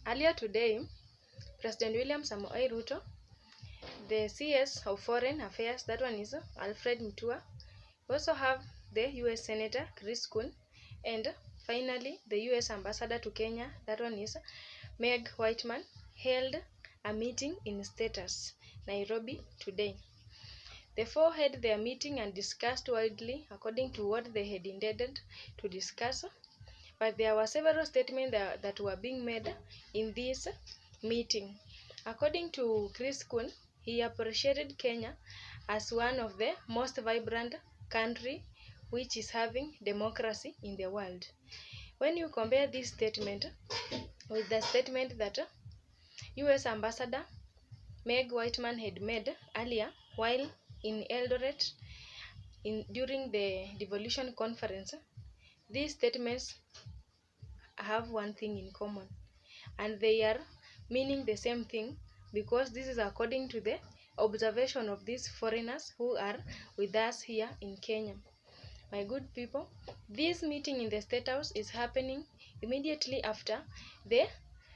Earlier today, President William Samoei Ruto, the CS of Foreign Affairs, that one is Alfred Mutua. We also have the US Senator Chris Coons, and finally the US Ambassador to Kenya, that one is Meg Whiteman, held a meeting in Status, Nairobi today. The four had their meeting and discussed widely according to what they had intended to discuss, but there were several statements that were being made in this meeting. According to Chris Coons, he appreciated Kenya as one of the most vibrant countries which is having democracy in the world. When you compare this statement with the statement that US Ambassador Meg Whiteman had made earlier while in Eldoret during the devolution conference, these statements have one thing in common, and they are meaning the same thing, because this is according to the observation of these foreigners who are with us here in Kenya. My good people, this meeting in the State House is happening immediately after the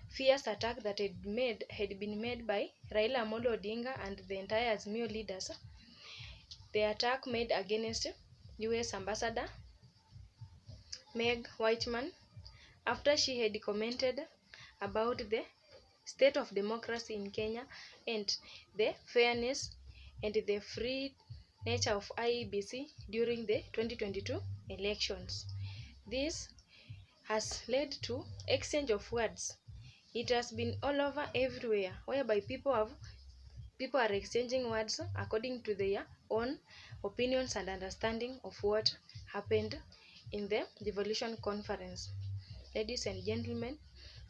fierce attack that had been made by Raila Amolo Odinga and the entire Azimio leaders. The attack made against US Ambassador Meg Whiteman after she had commented about the state of democracy in Kenya and the fairness and the free nature of IEBC during the 2022 elections. This has led to exchange of words. It has been all over everywhere, whereby people are exchanging words according to their own opinions and understanding of what happened in the devolution conference. Ladies and gentlemen,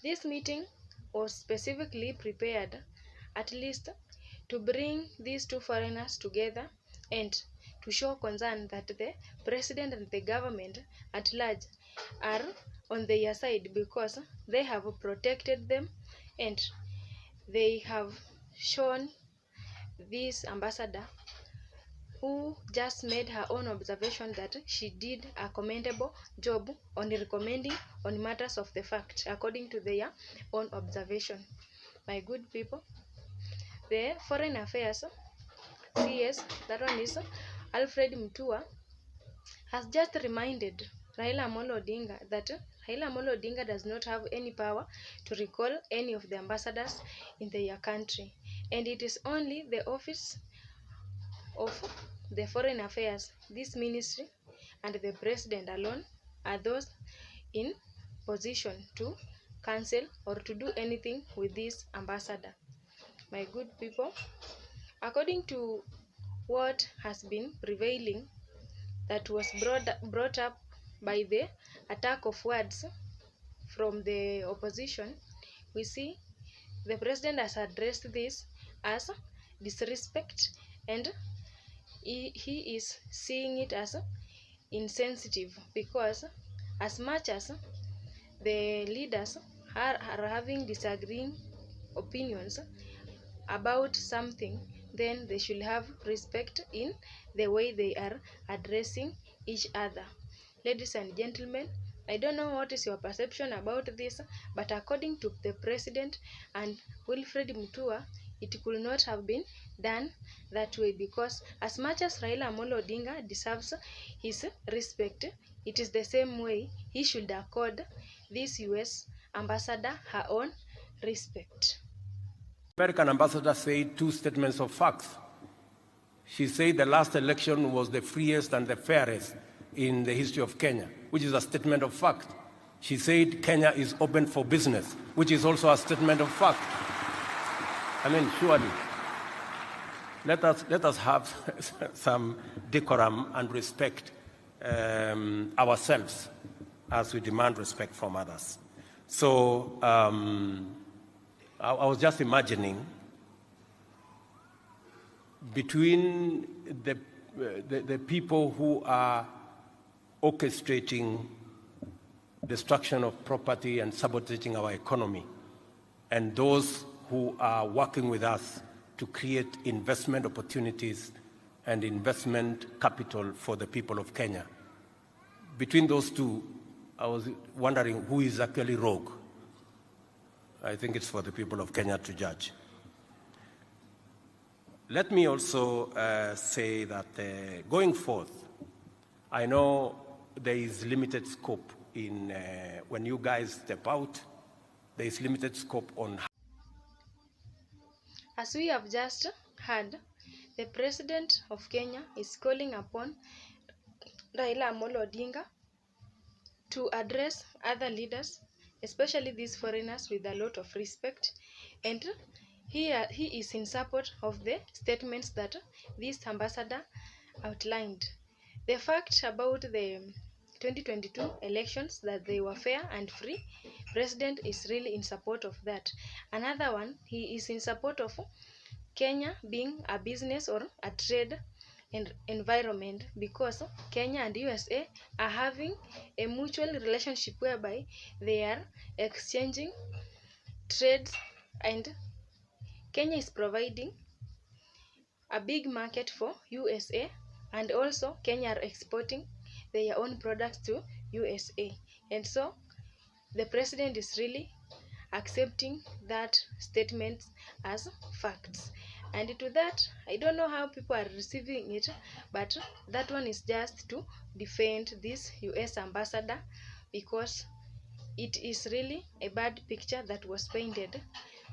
this meeting was specifically prepared at least to bring these two foreigners together and to show concern that the president and the government at large are on their side, because they have protected them and they have shown this ambassador, who just made her own observation, that she did a commendable job on recommending on matters of the fact according to their own observation. My good people, the Foreign Affairs CS, that one is Alfred Mutua, has just reminded Raila Amolo Odinga that Raila Amolo Odinga does not have any power to recall any of the ambassadors in their country, and it is only the office of the Foreign Affairs, this ministry, and the president alone are those in position to cancel or to do anything with this ambassador. My good people, according to what has been prevailing, that was brought up by the attack of words from the opposition, we see the president has addressed this as disrespect, and he is seeing it as insensitive, because as much as the leaders are having disagreeing opinions about something, then they should have respect in the way they are addressing each other. Ladies and gentlemen, I don't know what is your perception about this, but according to the president and Wilfred Mutua, it could not have been done that way, because as much as Raila Amolo Odinga deserves his respect, it is the same way he should accord this US ambassador her own respect. American ambassador said two statements of facts. She said the last election was the freest and the fairest in the history of Kenya, which is a statement of fact. She said Kenya is open for business, which is also a statement of fact. I mean, surely, let us have some decorum and respect ourselves as we demand respect from others. So I was just imagining between the people who are orchestrating destruction of property and sabotaging our economy, and those who are working with us to create investment opportunities and investment capital for the people of Kenya. Between those two, I was wondering who is actually rogue. I think it's for the people of Kenya to judge. Let me also say that going forth, I know there is limited scope in when you guys step out, there is limited scope on. As we have just heard, the President of Kenya is calling upon Raila Amolo Odinga to address other leaders, especially these foreigners, with a lot of respect, and he is in support of the statements that this ambassador outlined. The fact about the 2022 elections, that they were fair and free, President is really in support of that. Another one, he is in support of Kenya being a business or a trade environment, because Kenya and USA are having a mutual relationship whereby they are exchanging trades, and Kenya is providing a big market for USA, and also Kenya are exporting their own products to USA. And so the president is really accepting that statement as facts. And to that, I don't know how people are receiving it, but that one is just to defend this US ambassador, because it is really a bad picture that was painted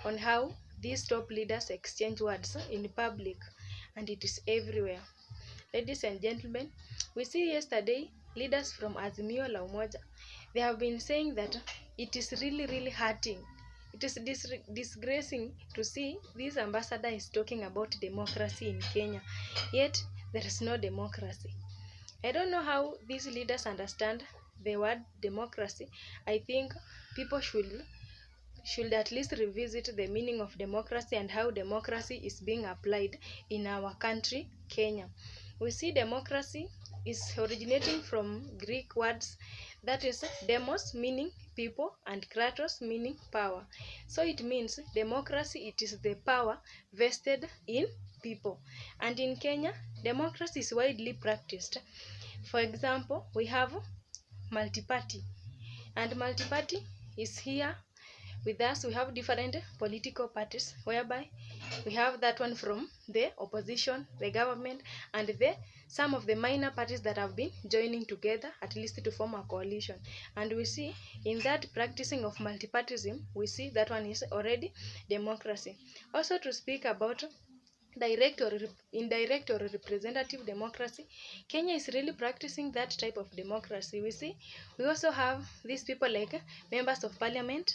on how these top leaders exchange words in public, and it is everywhere. Ladies and gentlemen, we see yesterday leaders from Azimio la Umoja, they have been saying that it is really hurting. It is disgracing to see this ambassador is talking about democracy in Kenya, yet there is no democracy. I don't know how these leaders understand the word democracy. I think people should at least revisit the meaning of democracy and how democracy is being applied in our country, Kenya. We see democracy is originating from Greek words, that is demos meaning people and kratos meaning power. So it means democracy, it is the power vested in people. And in Kenya, democracy is widely practiced. For example, we have multi-party, and multi-party is here with us. We have different political parties, whereby we have that one from the opposition, the government, and some of the minor parties that have been joining together, at least to form a coalition. And we see in that practicing of multipartyism, we see that one is already democracy. Also, to speak about direct or indirect or representative democracy, Kenya is really practicing that type of democracy. We also have these people like members of parliament,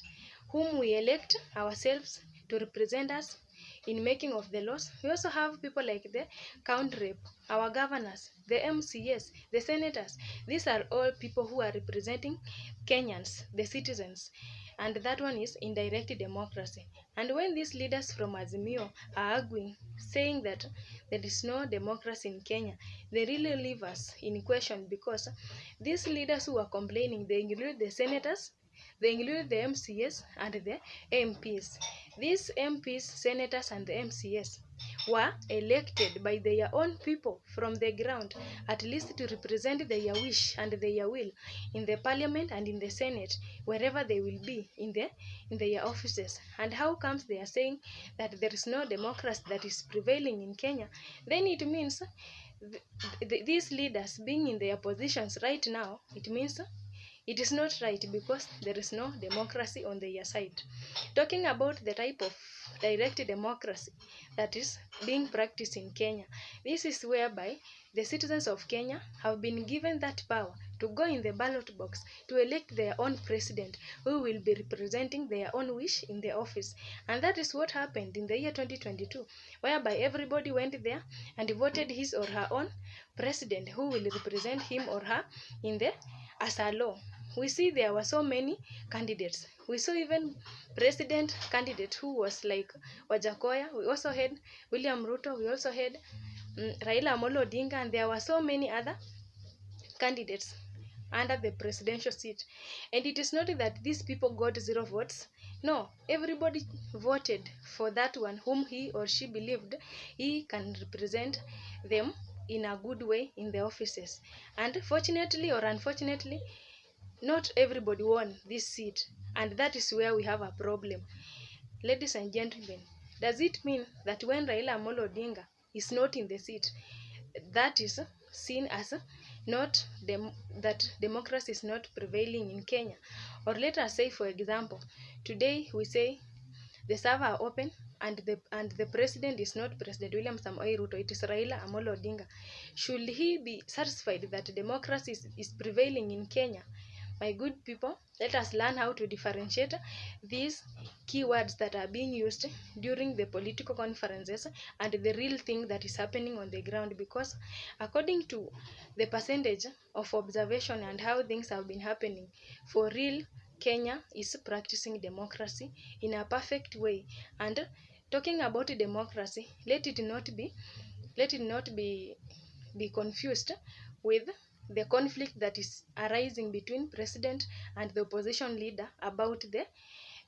whom we elect ourselves to represent us in making of the laws. We also have people like the county rep, our governors, the MCS, the senators. These are all people who are representing Kenyans, the citizens, and that one is indirect democracy. And when these leaders from Azimio are arguing, saying that there is no democracy in Kenya, they really leave us in question, because these leaders who are complaining, they include the senators, they include the MCS and the MPs. These MPs, senators, and the MCS were elected by their own people from the ground, at least to represent their wish and their will in the parliament and in the senate, wherever they will be in their offices. And how comes they are saying that there is no democracy that is prevailing in Kenya? Then it means these leaders being in their positions right now, it means it is not right, because there is no democracy on their side. Talking about the type of direct democracy that is being practiced in Kenya, this is whereby the citizens of Kenya have been given that power to go in the ballot box to elect their own president, who will be representing their own wish in the office. And that is what happened in the year 2022, whereby everybody went there and voted his or her own president, who will represent him or her in the as a law. We see there were so many candidates. We saw even president candidate who was like Wajakoya. We also had William Ruto. We also had Raila Amolo Odinga, and there were so many other candidates under the presidential seat. And it is not that these people got 0 votes. No, everybody voted for that one whom he or she believed he can represent them in a good way in the offices. And fortunately or unfortunately, not everybody won this seat, and that is where we have a problem. Ladies and gentlemen, does it mean that when Raila Amolo Odinga is not in the seat, that is seen as not that democracy is not prevailing in Kenya? Or let us say, for example, today we say the server are open and the president is not President William Samoei Ruto, it is Raila Amolo Odinga. Should he be satisfied that democracy is prevailing in Kenya? My good people, let us learn how to differentiate these keywords that are being used during the political conferences and the real thing that is happening on the ground, because according to the percentage of observation and how things have been happening, for real, Kenya is practicing democracy in a perfect way. And talking about democracy, let it not be confused with the conflict that is arising between president and the opposition leader about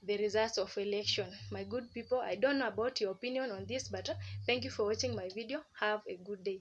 the results of election. My good people, I don't know about your opinion on this, but thank you for watching my video. Have a good day.